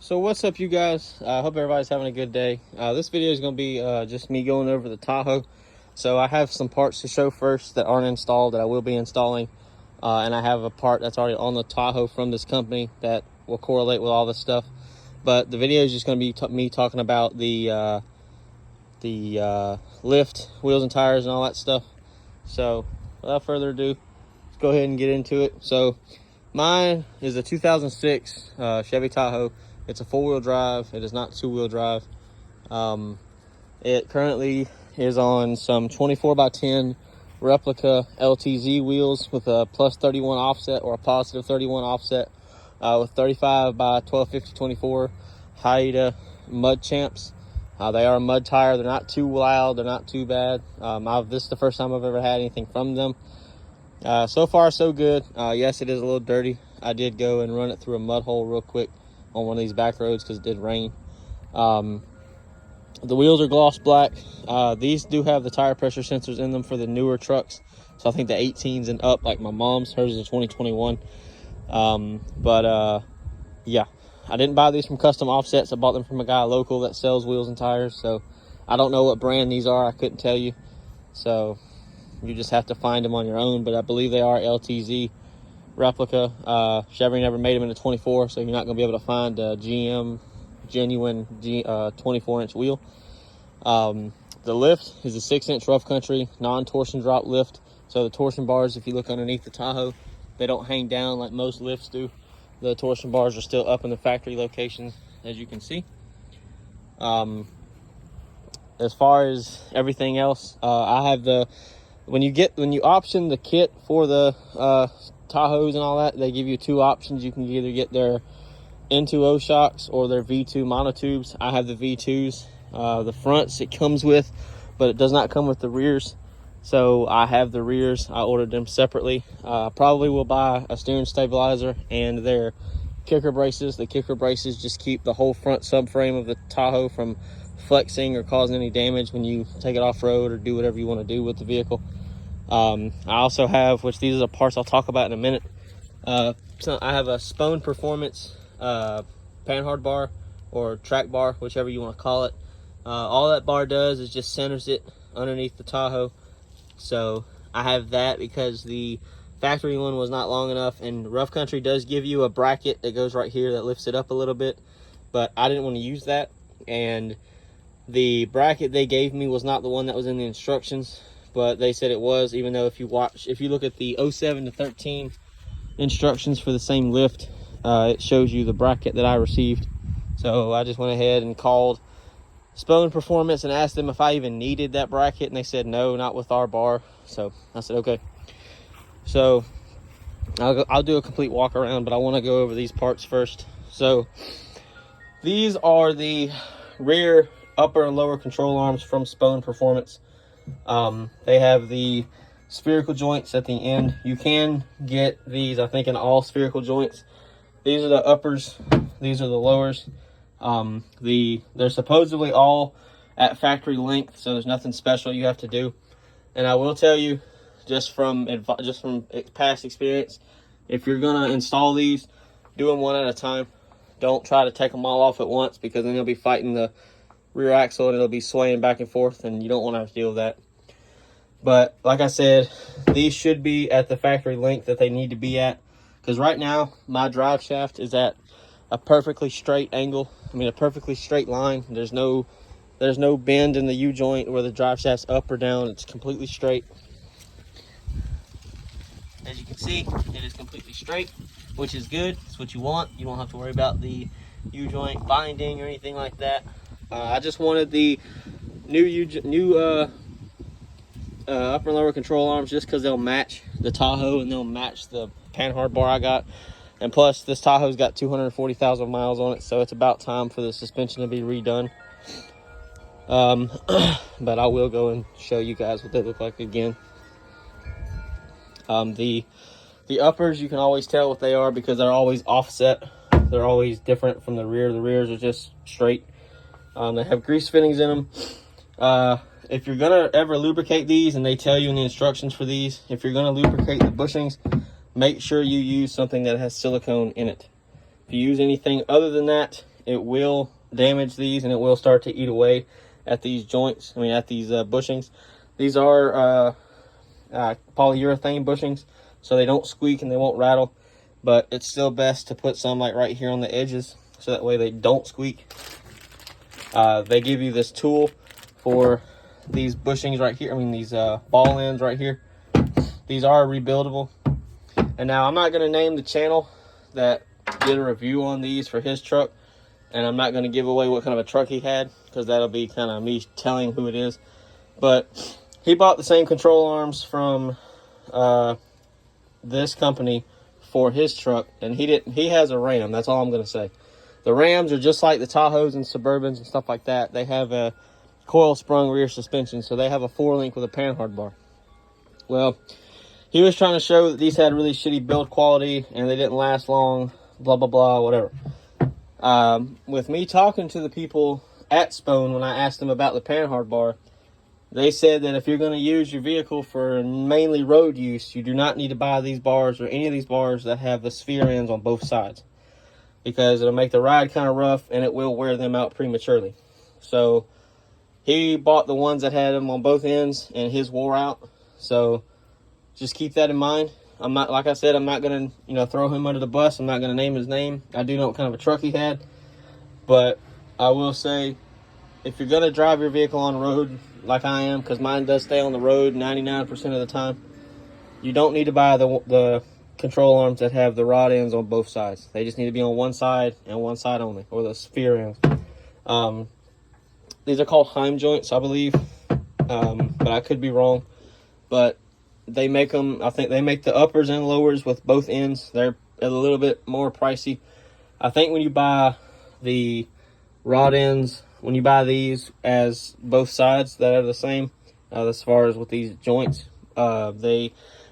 So what's up, you guys? I hope everybody's having a good day. This video is going to be just me going over the Tahoe. So I have some parts to show first that aren't installed that I will be installing. And I have a part that's already on the Tahoe from this company that will correlate with all this stuff. But the video is just going to be me talking about the lift, wheels and tires and all that stuff. So without further ado, let's go ahead and get into it. So mine is a 2006 Chevy Tahoe. It's a four-wheel drive. It is not two-wheel drive. It currently is on some 24x10 replica LTZ wheels with a plus 31 offset or a positive 31 offset with 35 by 1250/24 Haida mud champs. They are a mud tire. They're not too loud. They're not too bad. This is the first time I've ever had anything from them. So far, so good. Yes, it is a little dirty. I did go and run it through a mud hole real quick on one of these back roads because it did rain. The wheels are gloss black. These do have the tire pressure sensors in them for the newer trucks. So I think the 18s and up, like my mom's. Hers is a 2021. Yeah, I didn't buy these from Custom Offsets. I bought them from a guy local that sells wheels and tires. So I don't know what brand these are. I couldn't tell you. So you just have to find them on your own. But I believe they are LTZ replica. Chevy never made them in a 24, so you're not going to be able to find a GM genuine 24-inch wheel. The lift is a 6-inch rough country non-torsion drop lift. So the torsion bars, if you look underneath the Tahoe, they don't hang down like most lifts do. The torsion bars are still up in the factory location, as you can see. As far as everything else, I have when you option the kit for the Tahoes and all that, they give you two options. You can either get their N2O shocks or their V2 monotubes. I have the V2s. The fronts it comes with, but it does not come with the rears. So I have the rears. I ordered them separately. Probably will buy a steering stabilizer and their kicker braces. The kicker braces just keep the whole front subframe of the Tahoe from flexing or causing any damage when you take it off-road or do whatever you want to do with the vehicle. I also have, which these are the parts I'll talk about in a minute. So I have a Spone Performance Panhard bar or track bar, whichever you want to call it. All that bar does is just centers it underneath the Tahoe. So I have that because the factory one was not long enough, and Rough Country does give you a bracket that goes right here that lifts it up a little bit, but I didn't want to use that, and the bracket they gave me was not the one that was in the instructions, but they said it was, even though if you look at the 07 to 13 instructions for the same lift, it shows you the bracket that I received. So I just went ahead and called Spone Performance and asked them if I even needed that bracket, and they said no, not with our bar. So I said okay. So I'll do a complete walk around, but I want to go over these parts first. So these are the rear upper and lower control arms from Spone Performance. They have the spherical joints at the end. You can get these, I think, in all spherical joints. These are the uppers, these are the lowers. They're supposedly all at factory length, so there's nothing special you have to do. And I will tell you, just from past experience, if you're gonna install these, do them one at a time. Don't try to take them all off at once, because then you'll be fighting the rear axle and it'll be swaying back and forth, and you don't want to have to deal with that. But like I said, these should be at the factory length that they need to be at, because right now my drive shaft is at a perfectly straight angle. I mean, a perfectly straight line. There's no bend in the U-joint where the drive shaft's up or down. It's completely straight. As you can see, it is completely straight, which is good. It's what you want. You don't have to worry about the U-joint binding or anything like that. I just wanted the new upper and lower control arms just because they'll match the Tahoe and they'll match the Panhard bar I got. And plus, this Tahoe's got 240,000 miles on it, so it's about time for the suspension to be redone. But I will go and show you guys what they look like again. The uppers, you can always tell what they are because they're always offset. They're always different from the rear. The rears are just straight. They have grease fittings in them. If you're gonna ever lubricate these, and they tell you in the instructions for these, if you're gonna lubricate the bushings, make sure you use something that has silicone in it. If you use anything other than that, it will damage these and it will start to eat away at these joints. I mean, at these bushings. These are polyurethane bushings, so they don't squeak and they won't rattle. But it's still best to put some like right here on the edges, so that way they don't squeak. They give you this tool for these bushings right here. I mean, these ball ends right here. These are rebuildable. And now I'm not going to name the channel that did a review on these for his truck, and I'm not going to give away what kind of a truck he had, because that'll be kind of me telling who it is. But he bought the same control arms from this company for his truck, and he has a Ram. That's all I'm going to say. The Rams are just like the Tahoes and Suburbans and stuff like that. They have a coil sprung rear suspension, so they have a 4-link with a Panhard bar. Well, he was trying to show that these had really shitty build quality and they didn't last long, blah, blah, blah, whatever. With me talking to the people at Spone, when I asked them about the Panhard bar, they said that if you're going to use your vehicle for mainly road use, you do not need to buy these bars or any of these bars that have the sphere ends on both sides, because it'll make the ride kind of rough and it will wear them out prematurely. So he bought the ones that had them on both ends, and his wore out. So just keep that in mind. I'm not, like I said, I'm not going to, throw him under the bus. I'm not going to name his name. I do know what kind of a truck he had. But I will say, if you're going to drive your vehicle on the road, like I am, because mine does stay on the road 99% of the time, you don't need to buy the control arms that have the rod ends on both sides. They just need to be on one side and one side only, or the sphere ends. These are called Heim Joints, I believe, but I could be wrong. But they make them, I think they make the uppers and lowers with both ends. They're a little bit more pricey. I think when you buy the rod ends, when you buy these as both sides that are the same, as far as with these joints, they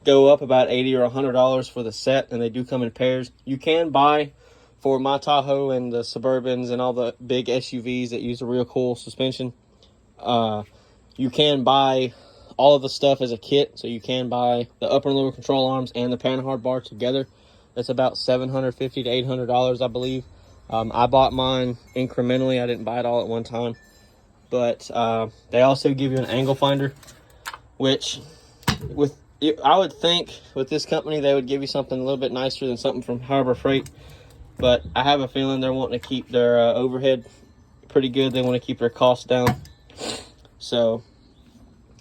go up about $80 or $100 for the set, and they do come in pairs. You can buy, for my Tahoe and the Suburbans and all the big SUVs that use a real cool suspension, you can buy all of the stuff as a kit. So you can buy the upper and lower control arms and the Panhard bar together. That's about $750 to $800, I believe. I bought mine incrementally. I didn't buy it all at one time. But they also give you an angle finder, which I would think with this company they would give you something a little bit nicer than something from Harbor Freight. But I have a feeling they're wanting to keep their overhead pretty good. They want to keep their costs down. So,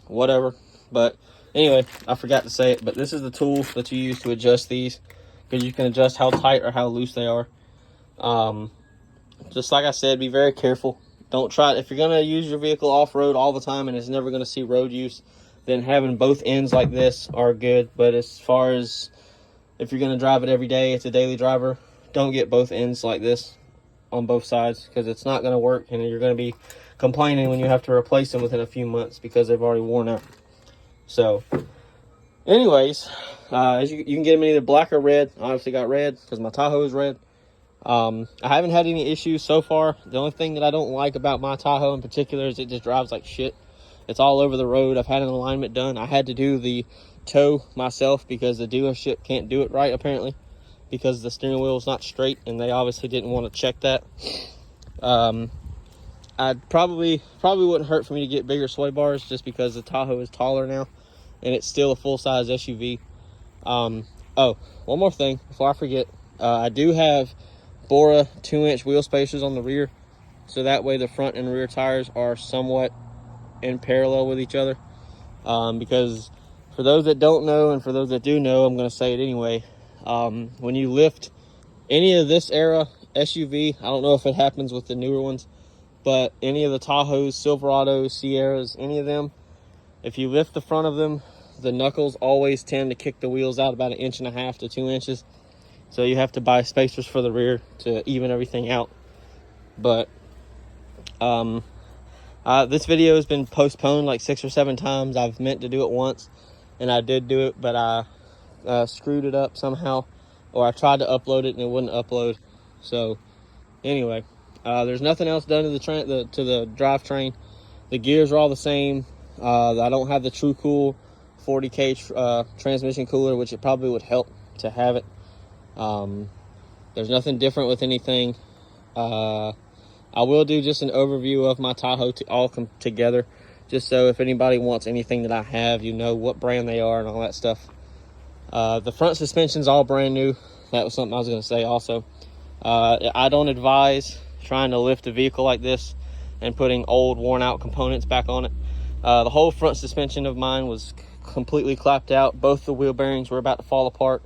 whatever. But anyway, I forgot to say it, but this is the tool that you use to adjust these, because you can adjust how tight or how loose they are. Just like I said, be very careful. Don't try, if you're going to use your vehicle off-road all the time and it's never going to see road use, then having both ends like this are good. But as far as if you're going to drive it every day, it's a daily driver, don't get both ends like this on both sides, because it's not going to work, and you're going to be complaining when you have to replace them within a few months because they've already worn out. So anyways, as you can get them in either black or red. I obviously got red because my Tahoe is red. I haven't had any issues so far. The only thing that I don't like about my Tahoe in particular is it just drives like shit. It's all over the road. I've had an alignment done. I had to do the toe myself because the dealership can't do it right, apparently, because the steering wheel is not straight, and they obviously didn't want to check that. I'd probably wouldn't hurt for me to get bigger sway bars, just because the Tahoe is taller now and it's still a full-size SUV. Oh, one more thing before I forget. I do have Bora 2-inch wheel spacers on the rear, so that way the front and rear tires are somewhat in parallel with each other. Because for those that don't know, and for those that do know, I'm going to say it anyway. When you lift any of this era SUV, I don't know if it happens with the newer ones, but any of the Tahoes, Silverados, Sierras, any of them, if you lift the front of them, the knuckles always tend to kick the wheels out about 1.5 inches to 2 inches. So you have to buy spacers for the rear to even everything out. But this video has been postponed like 6 or 7 times. I've meant to do it once, and I did do it, but I screwed it up somehow, or I tried to upload it and it wouldn't upload. So anyway, there's nothing else done to the drivetrain. The gears are all the same. I don't have the True Cool 40K transmission cooler, which it probably would help to have it. There's nothing different with anything. I will do just an overview of my Tahoe to all come together, just so if anybody wants anything that I have, you know what brand they are and all that stuff. The front suspension's all brand new. That was something I was going to say also. I don't advise trying to lift a vehicle like this and putting old, worn-out components back on it. The whole front suspension of mine was completely clapped out. Both the wheel bearings were about to fall apart.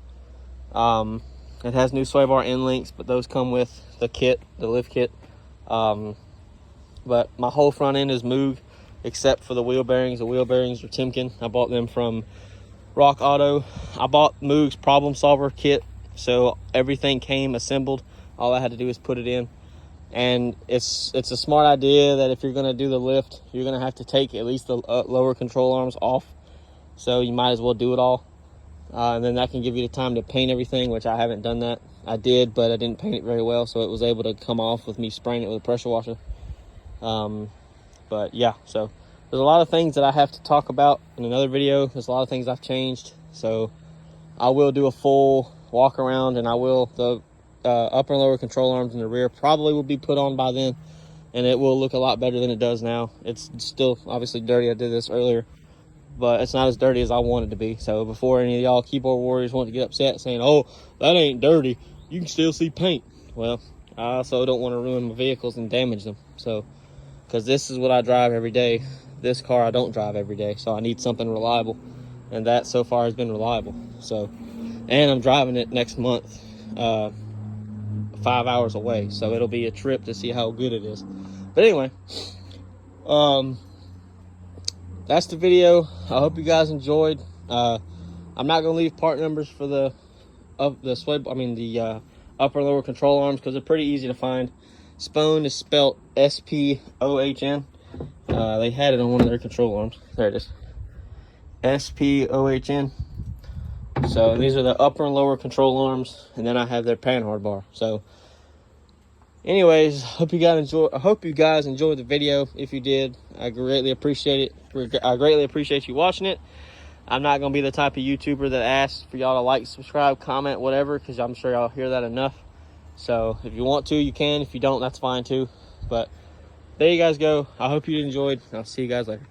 It has new sway bar end links, but those come with the kit, the lift kit. But my whole front end is Moog, except for the wheel bearings. The wheel bearings are Timken. I bought them from Rock Auto. I bought Moog's Problem Solver kit, so everything came assembled. All I had to do is put it in. And it's a smart idea that if you're going to do the lift, you're going to have to take at least the lower control arms off. So you might as well do it all. And then that can give you the time to paint everything, which I haven't done that. I did, but I didn't paint it very well, so it was able to come off with me spraying it with a pressure washer. But yeah, so there's a lot of things that I have to talk about in another video. There's a lot of things I've changed, so I will do a full walk around, and I will, the upper and lower control arms in the rear probably will be put on by then, and it will look a lot better than it does now. It's still obviously dirty. I did this earlier, but it's not as dirty as I want it to be. So before any of y'all keyboard warriors want to get upset saying, oh, that ain't dirty, you can still see paint. Well, I also don't want to ruin my vehicles and damage them. So, because this is what I drive every day. This car I don't drive every day, so I need something reliable, and that so far has been reliable. So, and I'm driving it next month, 5 hours away, so it'll be a trip to see how good it is. But anyway, that's the video. I hope you guys enjoyed. I'm not gonna leave part numbers for the upper and lower control arms, because they're pretty easy to find. Spohn is spelled S-P-O-H-N. They had it on one of their control arms. There it is, S-P-O-H-N. So these are the upper and lower control arms, and then I have their Panhard bar. So anyways, I hope you guys enjoyed the video. If you did, I greatly appreciate it. I greatly appreciate you watching it. I'm not going to be the type of YouTuber that asks for y'all to like, subscribe, comment, whatever, because I'm sure y'all hear that enough. So if you want to, you can. If you don't, that's fine too. But there you guys go. I hope you enjoyed. I'll see you guys later.